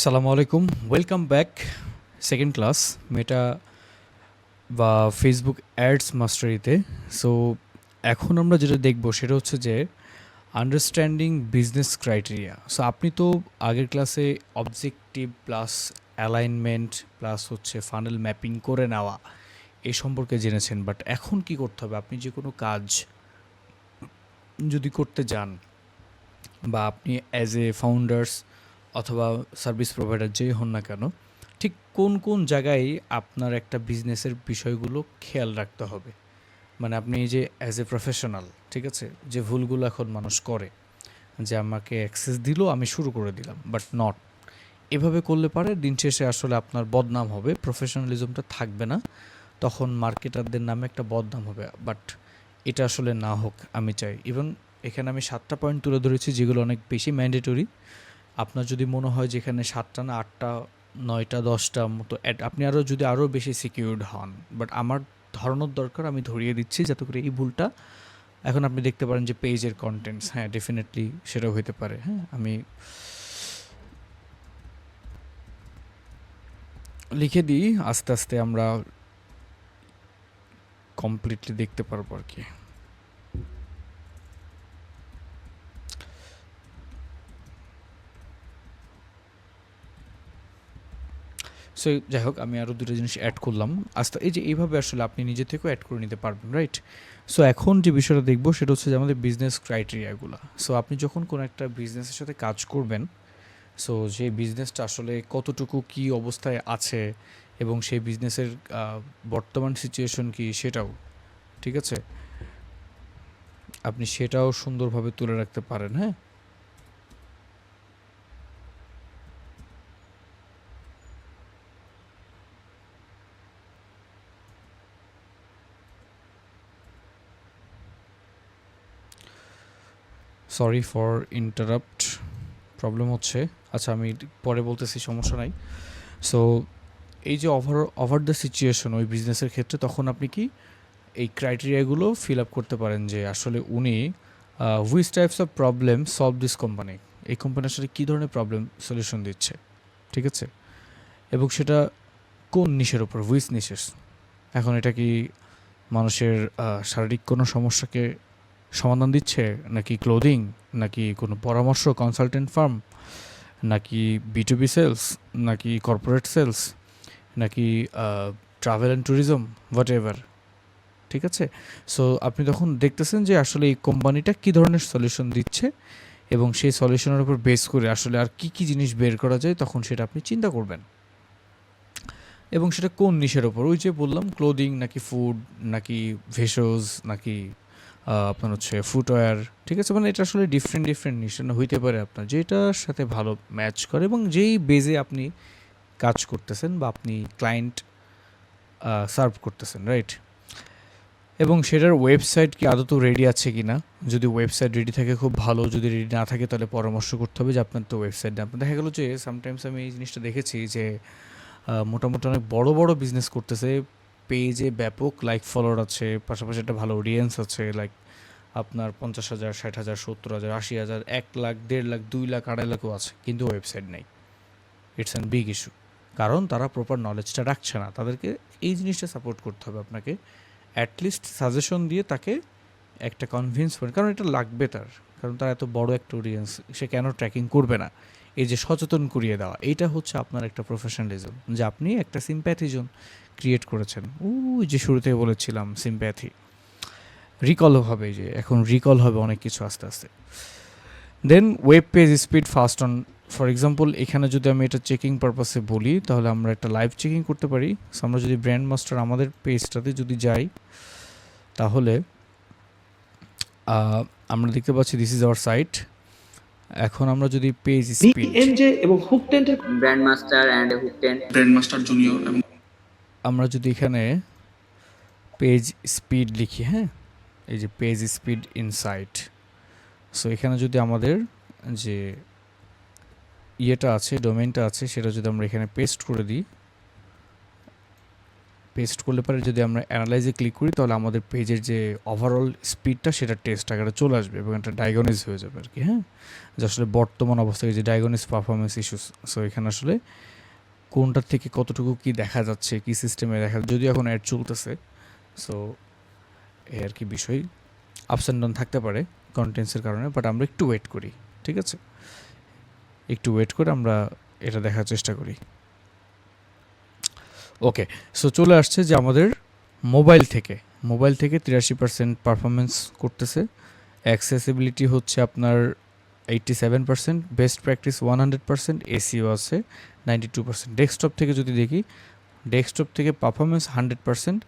সালামু আলাইকুম, welcome back. Second class মেটা বা ফেসবুক অ্যাডস মাস্টারিতে। সো এখন আমরা যেটা দেখব সেটা হচ্ছে যে আন্ডারস্ট্যান্ডিং বিজনেস ক্রাইটেরিয়া। সো আপনি তো আগের ক্লাসে অবজেক্টিভ প্লাস অ্যালাইনমেন্ট প্লাস হচ্ছে ফানেল ম্যাপিং করে নেওয়া এই সম্পর্কে জেনেছেন, বাট এখন কি করতে হবে? আপনি যে কোনো কাজ যদি করতে যান বা আপনি অ্যাজ এ ফাউন্ডার্স অথবা সার্ভিস প্রোভাইডার যেই হন না কেন, ঠিক কোন কোন জায়গায় আপনার একটা বিজনেসের বিষয়গুলো খেয়াল রাখতে হবে। মানে আপনি এই যে অ্যাজ এ প্রফেশনাল, ঠিক আছে, যে ভুলগুলো এখন মানুষ করে, যে আমাকে অ্যাক্সেস দিল আমি শুরু করে দিলাম, বাট নট এভাবে করলে পারে দিন শেষে আসলে আপনার বদনাম হবে, প্রফেশনালিজমটা থাকবে না, তখন মার্কেটারদের নামে একটা বদনাম হবে। বাট এটা আসলে না হোক আমি চাই। এবং এখানে আমি 7টা পয়েন্ট তুলে ধরেছি যেগুলো অনেক বেশি ম্যান্ডেটরি। আপনার যদি মনে হয় যে এখানে 7টা না 8টা 9টা 10টা মতো আপনি আরও যদি আরও বেশি সিকিউরড হন, বাট আমার ধরানোর দরকার, আমি ধরিয়ে দিচ্ছি যাতে করে এই ভুলটা। এখন আপনি দেখতে পারেন যে পেজের কন্টেন্টস, হ্যাঁ ডেফিনেটলি সেটাও হতে পারে। হ্যাঁ, আমি লিখে দিই, আস্তে আস্তে আমরা কমপ্লিটলি দেখতে পারবো আর কি। সো যাই হোক, আমি আরও দুটো জিনিস অ্যাড করলাম আস্তে, এই যে এইভাবে আসলে আপনি নিজে থেকেও অ্যাড করে নিতে পারবেন, রাইট? সো এখন যে বিষয়টা দেখবো সেটা হচ্ছে যে আমাদের বিজনেস ক্রাইটেরিয়াগুলো। সো আপনি যখন কোনো একটা বিজনেসের সাথে কাজ করবেন, সো সেই বিজনেসটা আসলে কতটুকু কি অবস্থায় আছে এবং সেই বিজনেসের বর্তমান সিচুয়েশন কি সেটাও, ঠিক আছে, আপনি সেটাও সুন্দরভাবে তুলে রাখতে পারেন। হ্যাঁ, সরি ফর ইন্টারাপ্ট, প্রবলেম হচ্ছে। আচ্ছা, আমি পরে বলতেছি, সমস্যা নাই। সো এই যে ওভার দ্য সিচুয়েশন ওই বিজনেসের ক্ষেত্রে, তখন আপনি কি এই ক্রাইটেরিয়াগুলো ফিল আপ করতে পারেন যে আসলে উনি which types of problem solve this company, এই কোম্পানির সাথে কী ধরনের প্রবলেম সলিউশন দিচ্ছে, ঠিক আছে, এবং সেটা কোন নিশের ওপর, হুইচ নিশেস। এখন এটা কি মানুষের শারীরিক কোনো সমস্যাকে সমাধান দিচ্ছে, নাকি ক্লোদিং, নাকি কোনো পরামর্শ কনসালটেন্ট ফার্ম, নাকি বিটুবি সেলস, নাকি কর্পোরেট সেলস, নাকি travel and tourism, what ever, ঠিক আছে। সো আপনি তখন দেখতেছেন যে আসলে এই কোম্পানিটা কী ধরনের সলিউশন দিচ্ছে এবং সেই সলিউশনের উপর বেস করে আসলে আর কি কি জিনিস বের করা যায়, তখন সেটা আপনি চিন্তা করবেন। এবং সেটা কোন নিশের ওপর, ওই যে বললাম ক্লোদিং, নাকি ফুড, নাকি ভেষজ, নাকি আপনার হচ্ছে ফুটওয়্যার, ঠিক আছে। মানে এটা আসলে ডিফারেন্ট ডিফারেন্ট নিশ হইতে পারে আপনার যেটার সাথে ভালো ম্যাচ করে এবং যেই বেজে আপনি কাজ করতেছেন বা আপনি ক্লায়েন্ট সার্ভ করতেছেন, রাইট? এবং সেটার ওয়েবসাইট কি আদৌ রেডি আছে কি না। যদি ওয়েবসাইট রেডি থাকে খুব ভালো, যদি রেডি না থাকে তাহলে পরামর্শ করতে হবে যে আপনার তো ওয়েবসাইট না। আপনার দেখা গেলো যে সামটাইমস আমি এই জিনিসটা দেখেছি যে মোটামুটি অনেক বড় বড় বিজনেস করতেছে, পেজে ব্যাপক লাইক ফলোয়ার আছে, পাশাপাশি একটা ভালো অডিয়েন্স আছে, লাইক আপনার 50,000, 60,000, 70,000, 80,000, 1 লাখ, 1.5 লাখ, 2 লাখ, 2.5 লাখও আছে, কিন্তু ওয়েবসাইট নেই। ইটস অ্যান বিগ ইস্যু, কারণ তারা প্রপার নলেজটা রাখছে না। তাদেরকে এই জিনিসটা সাপোর্ট করতে হবে আপনাকে, অ্যাটলিস্ট সাজেশন দিয়ে তাকে একটা কনভিন্স করেন, কারণ এটা লাগবে তার, কারণ তার এত বড় একটা অডিয়েন্স, সে কেন ট্র্যাকিং করবে না। এই যে সচেতন করিয়ে দেওয়া, এইটা হচ্ছে আপনার একটা প্রফেশনালিজম, যে আপনি একটা সিম্প্যাথি জোন ক্রিয়েট করেছেন। ওই যে শুরুতে বলেছিলাম সিম্প্যাথি, রিকলও হবে, যে এখন রিকল হবে অনেক কিছু আস্তে আস্তে। Then web page speed fast on, for example এখানে যদি আমি এটা চেকিং পারপাসে বলি, তাহলে আমরা একটা লাইভ চেকিং করতে পারি। সো আমরা যদি ব্র্যান্ড মাস্টার আমাদের পেজটাতে যদি যাই, তাহলে আমরা দেখতে পাচ্ছি দিস ইজ আওয়ার সাইট। এখন আমরা যদি পেজ স্পিড, বিএনজে এবং হুকটেন্টের ব্র্যান্ড মাস্টার অ্যান্ড হুকটেন, ব্র্যান্ড মাস্টার জুনিয়র এবং আমরা যদি এখানে পেজ স্পিড লিখি, হ্যাঁ, এই যে পেজ স্পিড ইনসাইট। সো এখানে যদি আমাদের যে ইয়েটা আছে, ডোমেইনটা আছে, সেটা যদি আমরা এখানে পেস্ট করে দিই, পেস্ট করলে পরে যদি আমরা অ্যানালাইজে ক্লিক করি তাহলে আমাদের পেজের যে ওভারঅল স্পিডটা সেটা টেস্ট আকারে চলে আসবে এবং একটা ডায়াগনোজ হয়ে যাবে আর কি, হ্যাঁ, যে আসলে বর্তমান অবস্থায় যে ডায়াগনোজ পারফরমেন্স ইস্যুস। সো এখানে আসলে কোনটার থেকে কতটুকু কি দেখা যাচ্ছে, কি সিস্টেমে দেখা, যদিও এখন অ্যাড চলতেছে। সো এই আর কি বিষয়, আপস অ্যান্ড ডাউন থাকতে পারে কন্টেন্টসের কারণে, বাট আমরা একটু ওয়েট করি, ঠিক আছে, একটু ওয়েট করে আমরা এটা দেখার চেষ্টা করি। ওকে, সো চলে আসছে যে আমাদের মোবাইল থেকে 83% পারফরমেন্স করতেছে, অ্যাক্সেসিবিলিটি হচ্ছে আপনার 87%, বেস্ট প্র্যাকটিস 100%, এসিও আছে 92%। ডেস্কটপ থেকে যদি দেখি, ডেস্কটপ থেকে পারফরমেন্স 100%,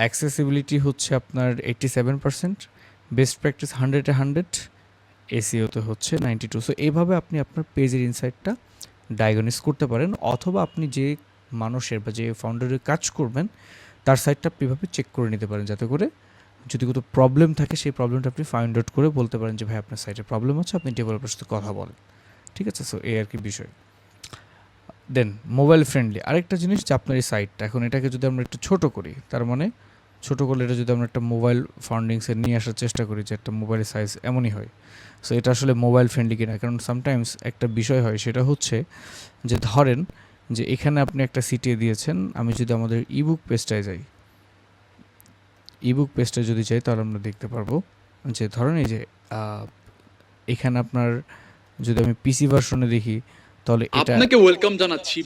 অ্যাক্সেসিবিলিটি হচ্ছে আপনার 87%, বেস্ট প্র্যাকটিস 100 এসিওতে হচ্ছে 92। সো এইভাবে আপনি আপনার পেজের ইনসাইটটা ডায়াগনোস করতে পারেন, অথবা আপনি যে মানুষের বা যে ফাউন্ডারের কাজ করবেন তার সাইটটা আপনি এভাবে চেক করে নিতে পারেন, যাতে করে যদি কোনো প্রবলেম থাকে সেই প্রবলেমটা আপনি ফাইন্ড আউট করে বলতে পারেন যে ভাই আপনার সাইটে প্রবলেম আছে, আপনি ডেভেলপারের সাথে কথা বলেন, ঠিক আছে। সো এই আর কি বিষয়। দেন মোবাইল ফ্রেন্ডলি আরেকটা জিনিস, যে আপনার এই সাইটটা এখন এটাকে যদি আমরা একটু ছোটো করি, তার মানে ছোটো করলে এটা যদি আমরা একটা মোবাইল ফান্ডিংসে নিয়ে আসার চেষ্টা করি যে একটা মোবাইলের সাইজ এমনই হয়, সো এটা আসলে মোবাইল ফ্রেন্ডলি কিনা। কারণ সামটাইমস একটা বিষয় হয়, সেটা হচ্ছে যে ধরেন যে এখানে আপনি একটা সিটিয়ে দিয়েছেন, আমি যদি আমাদের ইবুক পেজটায় যাই, ইবুক পেজটায় যদি যাই তাহলে আমরা দেখতে পারবো যে ধরেন এই যে এখানে আপনার যদি আমি পিসি ভার্সনে দেখি তাহলে এটা, আপনাকে ওয়েলকাম জানাচ্ছি।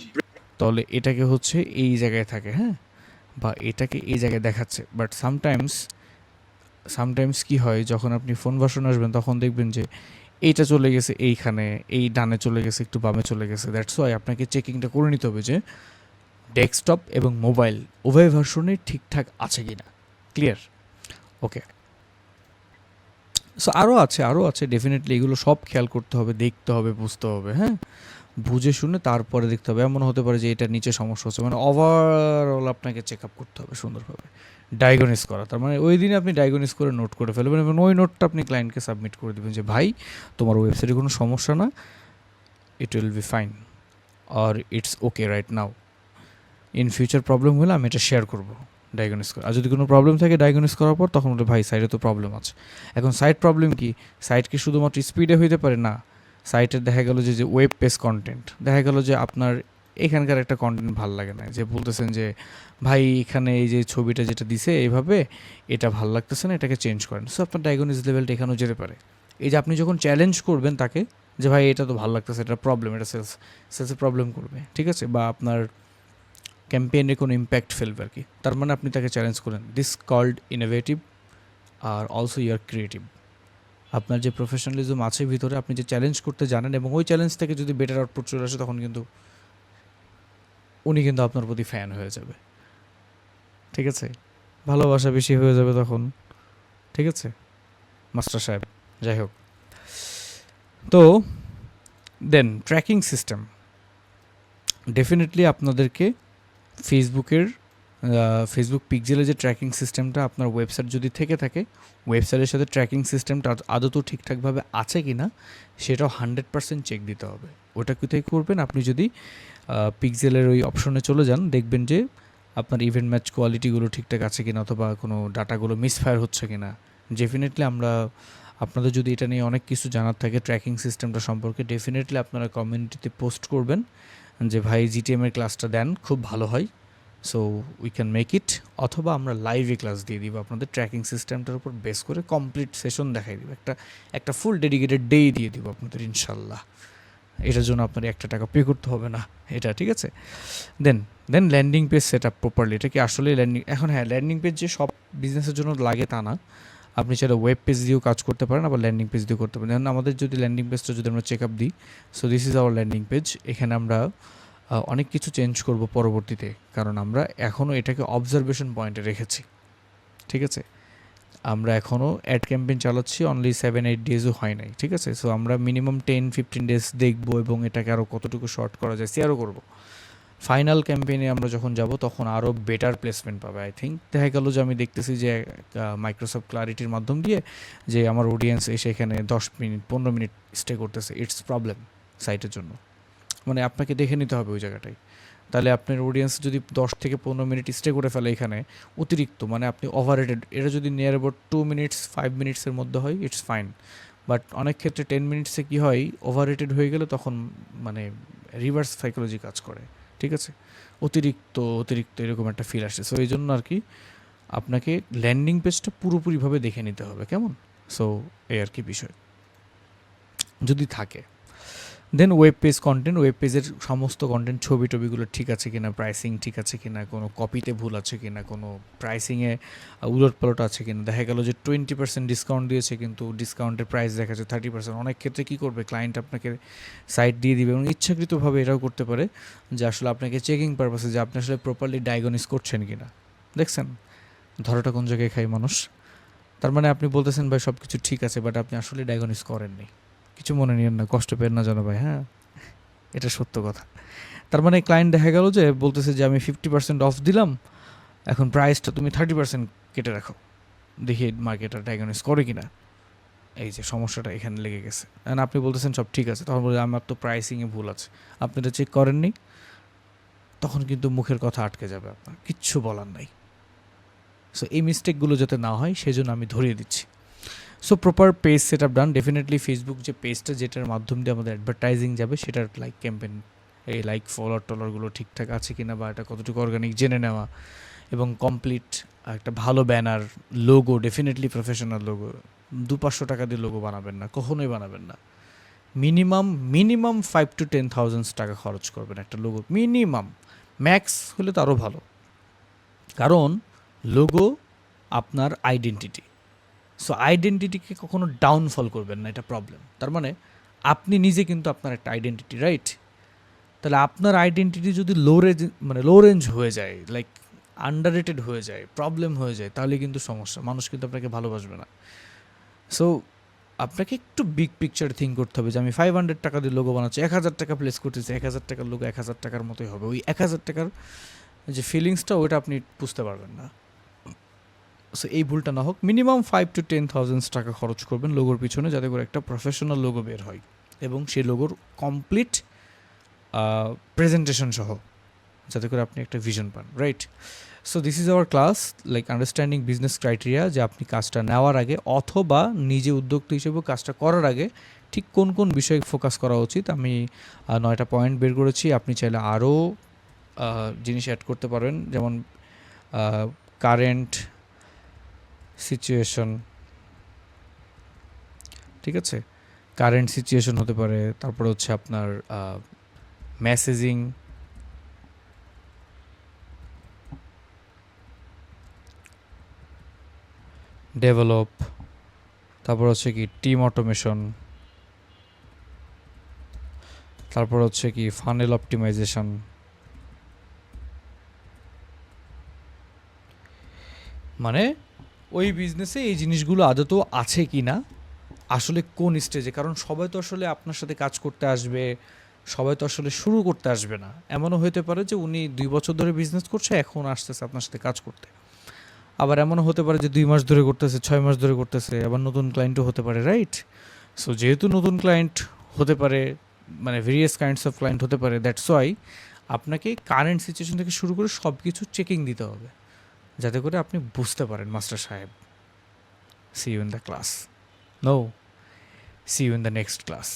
তাহলে এটাকে হচ্ছে এই জায়গায় থাকে, হ্যাঁ, বা এটাকে এই জায়গায় দেখাচ্ছে। বাট সামটাইমস কি হয়, যখন আপনি ফোন ভার্সন আসবেন তখন দেখবেন যে এইটা চলে গেছে এইখানে, এই ডানে চলে গেছে, একটু বামে চলে গেছে। দ্যাটস ওয়াই আপনাকে চেকিংটা করে নিতে হবে যে ডেস্কটপ এবং মোবাইল উভয় ভার্সনে ঠিকঠাক আছে কি না। ক্লিয়ার? ওকে, সো আরও আছে ডেফিনেটলি, এগুলো সব খেয়াল করতে হবে, দেখতে হবে, বুঝতে হবে, হ্যাঁ, বুঝে শুনে তারপরে দেখতে হবে। এমন হতে পারে যে এটা নিচে সমস্যা হচ্ছে, মানে ওভারঅল আপনাকে চেক আপ করতে হবে সুন্দরভাবে, ডায়াগনোস করা। তার মানে ওই দিনে আপনি ডায়াগনোস করে নোট করে ফেলবেন এবং ওই নোটটা আপনি ক্লায়েন্টকে সাবমিট করে দেবেন যে ভাই তোমার ওয়েবসাইটে কোনো সমস্যা না, ইট উইল বি ফাইন আর it's okay right now, in future problem হলে আমি এটা শেয়ার করবো ডায়াগনোস করে। আর যদি কোনো প্রবলেম থাকে ডায়াগনোস করার পর, তখন বলে ভাই সাইটে তো প্রবলেম আছে। এখন সাইট প্রবলেম কি, সাইট কি শুধুমাত্র স্পিডে হইতে পারে না, সাইটের দেখা গেল যে ওয়েব পেজ কন্টেন্ট, দেখা গেল যে আপনার এখানকার একটা কন্টেন্ট ভাল লাগে না, যে বলতেছেন যে ভাই এখানে এই যে ছবিটা যেটা দিছে এইভাবে এটা ভাল লাগতেছে না, এটাকে চেঞ্জ করেন। সো আপনার ডায়াগনোস লেভেলটা এখানেও যেতে পারে। এই যে আপনি যখন চ্যালেঞ্জ করবেন তাকে যে ভাই এটা তো ভালো লাগতেছে, এটা প্রবলেম, এটা সেলসে প্রবলেম করবে, ঠিক আছে, বা আপনার ক্যাম্পেইনে কোনো ইম্প্যাক্ট ফেলবে আর কি, তার মানে আপনি তাকে চ্যালেঞ্জ করেন, দিস কল্ড ইনোভেটিভ আর অলসো ইউর ক্রিয়েটিভ। আপনার যে প্রফেশনালিজম আছে ভিতরে, আপনি যে চ্যালেঞ্জ করতে জানেন এবং ওই চ্যালেঞ্জ থেকে যদি বেটার আউটপুট চলে আসে, তখন কিন্তু উনি কিন্তু আপনার প্রতি ফ্যান হয়ে যাবে, ঠিক আছে, ভালোবাসা বেশি হয়ে যাবে তখন, ঠিক আছে মাস্টার সাহেব। যাই হোক, তো দেন ট্র্যাকিং সিস্টেম, ডেফিনেটলি আপনাদেরকে ফেসবুক পিক্সেলের যে ট্র্যাকিং সিস্টেমটা আপনার ওয়েবসাইট যদি থেকে থাকে, ওয়েবসাইটের সাথে ট্র্যাকিং সিস্টেমটা আদৌ ঠিকঠাকভাবে আছে কি না সেটাও 100% চেক দিতে হবে। ওটা কোথায় করবেন, আপনি যদি পিক্সেলের ওই অপশনে চলে যান, দেখবেন যে আপনার ইভেন্ট ম্যাচ কোয়ালিটিগুলো ঠিকঠাক আছে কিনা, অথবা কোনো ডাটাগুলো মিসফায়ার হচ্ছে কিনা। ডেফিনেটলি আপনাদের যদি এটা নিয়ে অনেক কিছু জানার থাকে ট্র্যাকিং সিস্টেমটা সম্পর্কে, ডেফিনেটলি আপনারা কমিউনিটিতে পোস্ট করবেন যে ভাই জিটিএমের ক্লাসটা দেন, খুব ভালো হয়, so we can make it. অথবা আমরা লাইভে ক্লাস দিয়ে দিব আপনাদের ট্র্যাকিং সিস্টেমটার উপর বেস করে, কমপ্লিট সেশন দেখাই দিব, একটা ফুল ডেডিকেটেড ডে দিয়ে দিব আপনাদের ইনশাল্লাহ। এটার জন্য আপনার একটা টাকা পে করতে হবে না, এটা ঠিক আছে। Then landing page set up properly, এটা কি আসলে ল্যান্ডিং, এখন হ্যাঁ ল্যান্ডিং পেজ যে সব বিজনেসের জন্য লাগে তা না, আপনি চাইলে ওয়েব পেজ দিয়েও কাজ করতে পারেন, আবার ল্যান্ডিং পেজ দিয়েও করতে পারেন। যেমন আমাদের যদি ল্যান্ডিং পেজটা যদি আমরা চেক আপ দিই, so this is our landing page. এখানে আমরা অনেক কিছু চেঞ্জ করব পরবর্তীতে, কারণ আমরা এখনও এটাকে অবজারভেশন পয়েন্টে রেখেছি, ঠিক আছে। আমরা এখনও অ্যাড ক্যাম্পেইন চালাচ্ছি, অনলি 7-8 ডেজও হয় নাই, ঠিক আছে। সো আমরা মিনিমাম 10-15 ডেজ দেখবো এবং এটাকে আরও কতটুকু শর্ট করা যায় শেয়ারও করবো। ফাইনাল ক্যাম্পেইনে আমরা যখন যাব তখন আরও বেটার প্লেসমেন্ট পাবে। আই থিঙ্ক দেখা গেল যে আমি দেখতেছি যে মাইক্রোসফট ক্লারিটির মাধ্যম দিয়ে যে আমার অডিয়েন্স এসে এখানে 10 মিনিট 15 মিনিট স্টে করতেছে, ইটস প্রবলেম সাইটের জন্য, মানে আপনাকে দেখে নিতে হবে ওই জায়গাটায়। তাহলে আপনার অডিয়েন্স যদি 10 থেকে 15 মিনিট স্টে করে ফেলে এখানে অতিরিক্ত, মানে আপনি ওভাররেটেড, এটা যদি নিয়ার অ্যাবাউট 2 মিনিটস 5 মিনিটসের মধ্যে হয় ইটস ফাইন। বাট অনেক ক্ষেত্রে 10 মিনিটসে কী হয়, ওভাররেটেড হয়ে গেলে তখন মানে রিভার্স সাইকোলজি কাজ করে, ঠিক আছে, অতিরিক্ত অতিরিক্ত এরকম একটা ফিল আসে। সো এই জন্য আর কি আপনাকে ল্যান্ডিং পেজটা পুরোপুরিভাবে দেখে নিতে হবে, কেমন। সো এই আর কি বিষয় যদি থাকে। দেন ওয়েব পেজ কন্টেন্ট, ওয়েব পেজের সমস্ত কন্টেন্ট, ছবি টবিগুলো ঠিক আছে কিনা, প্রাইসিং ঠিক আছে কিনা, কোনো কপিতে ভুল আছে কিনা, কোনো প্রাইসিংয়ে উলটপালট আছে কিনা। দেখা গেল যে 20% ডিসকাউন্ট দিয়েছে কিন্তু ডিসকাউন্টের প্রাইস দেখা যাচ্ছে 30%। অনেক ক্ষেত্রে কী করবে, ক্লায়েন্ট আপনাকে সাইট দিয়ে দিবে এবং ইচ্ছাকৃতভাবে এটাও করতে পারে যে আসলে আপনাকে চেকিং পারপাসে যে আপনি আসলে প্রপারলি ডায়াগনোস করছেন কিনা। দেখছেন ধরাটা কোন জায়গায় খাই মানুষ। তার মানে আপনি বলতেছেন ভাই সব কিছু ঠিক আছে, বাট আপনি আসলে ডায়াগনোস করেননি। কিছু মনে নিয়েন না, কষ্ট পেন না জানো ভাই, হ্যাঁ এটা সত্য কথা। তার মানে ক্লায়েন্ট দেখা গেল যে বলতেছে যে আমি 50% অফ দিলাম, এখন প্রাইসটা তুমি 30% কেটে রাখো, দেখি মার্কেটার ডায়াগনোস করে কিনা। এই যে সমস্যাটা এখানে লেগে গেছে। অ্যান্ড আপনি বলতেছেন সব ঠিক আছে, তখন বলে আমার তো প্রাইসিংয়ে ভুল আছে, আপনি এটা চেক করেননি, তখন কিন্তু মুখের কথা আটকে যাবে, আপনার কিচ্ছু বলার নাই। সো এই মিস্টেকগুলো যাতে না হয় সেই জন্য আমি ধরিয়ে দিচ্ছি। So proper page set up done. Definitely Facebook যে পেজটা যেটার মাধ্যম দিয়ে আমাদের অ্যাডভার্টাইজিং যাবে সেটার লাইক ক্যাম্পেইন, এই লাইক ফলোয়ার টলারগুলো ঠিকঠাক আছে কিনা বা এটা কতটুকু অর্গানিক জেনে নেওয়া, এবং কমপ্লিট একটা ভালো banner, logo, definitely professional logo. 200-500 টাকা দিয়ে লোগো বানাবেন না, কখনোই বানাবেন না। মিনিমাম 5 to 10,000 টাকা খরচ করবেন একটা লোগো, মিনিমাম। ম্যাক্স হলে তো আরও ভালো, কারণ লোগো আপনার আইডেন্টিটি। সো আইডেন্টিটিকে কখনো ডাউনফল করবেন না, এটা প্রবলেম। তার মানে আপনি নিজে কিন্তু আপনার একটা আইডেন্টিটি, রাইট? তাহলে আপনার আইডেন্টিটি যদি লো রেঞ্জ হয়ে যায়, লাইক আন্ডাররেটেড হয়ে যায়, প্রবলেম হয়ে যায়, তাহলে কিন্তু সমস্যা, মানুষ কিন্তু আপনাকে ভালোবাসবে না। সো আপনাকে একটু বিগ পিকচার থিঙ্ক করতে হবে যে আমি 500 টাকা দিয়ে লোগো বানাচ্ছি, 1000 টাকা প্লেস করতেছি, 1000 টাকার লোগো 1000 টাকার মতোই হবে। ওই 1000 টাকার যে ফিলিংসটা ওইটা আপনি বুঝতে পারবেন না। সো এই ভুলটা না হোক, মিনিমাম 5 to 10,000 টাকা খরচ করবেন লোগোর পিছনে, যাতে করে একটা প্রফেশনাল লোগো বের হয় এবং সেই লোগোর কমপ্লিট প্রেজেন্টেশন সহ, যাতে করে আপনি একটা ভিশন পান, right? So this is our class, like understanding business criteria, যে আপনি কাজটা নেওয়ার আগে অথবা নিজে উদ্যোক্তা হিসেবে কাজটা করার আগে ঠিক কোন কোন বিষয়ে ফোকাস করা উচিত। আমি 9টা পয়েন্ট বের করেছি, আপনি চাইলে আরও জিনিস অ্যাড করতে পারেন, যেমন কারেন্ট সিচুয়েশন, ঠিক আছে, কারেন্ট সিচুয়েশন হতে পারে। তারপরে হচ্ছে আপনার মেসেজিং, ডেভেলপ, তারপর হচ্ছে কি টিম অটোমেশন, তারপর হচ্ছে কি ফানেল অপটিমাইজেশন। মানে ওই বিজনেসে এই জিনিসগুলো আদতেও আছে কি না, আসলে কোন স্টেজে, কারণ সবাই তো আসলে আপনার সাথে কাজ করতে আসবে, সবাই তো আসলে শুরু করতে আসবে না। এমনও হতে পারে যে উনি 2 বছর ধরে বিজনেস করছে, এখন আসতেছে আপনার সাথে কাজ করতে। আবার এমনও হতে পারে যে 2 মাস ধরে করতেছে, 6 মাস ধরে করতেছে, আবার নতুন ক্লায়েন্টও হতে পারে, রাইট? সো যেহেতু নতুন ক্লায়েন্ট হতে পারে, মানে ভেরিয়াস কাইন্ডস অফ ক্লায়েন্ট হতে পারে, দ্যাটস ওয়াই আপনাকে কারেন্ট সিচুয়েশন থেকে শুরু করে সব কিছু চেকিং দিতে হবে, যাতে করে আপনি বুঝতে পারেন মাস্টার সাহেব। See you in the class. No, see you in the next class.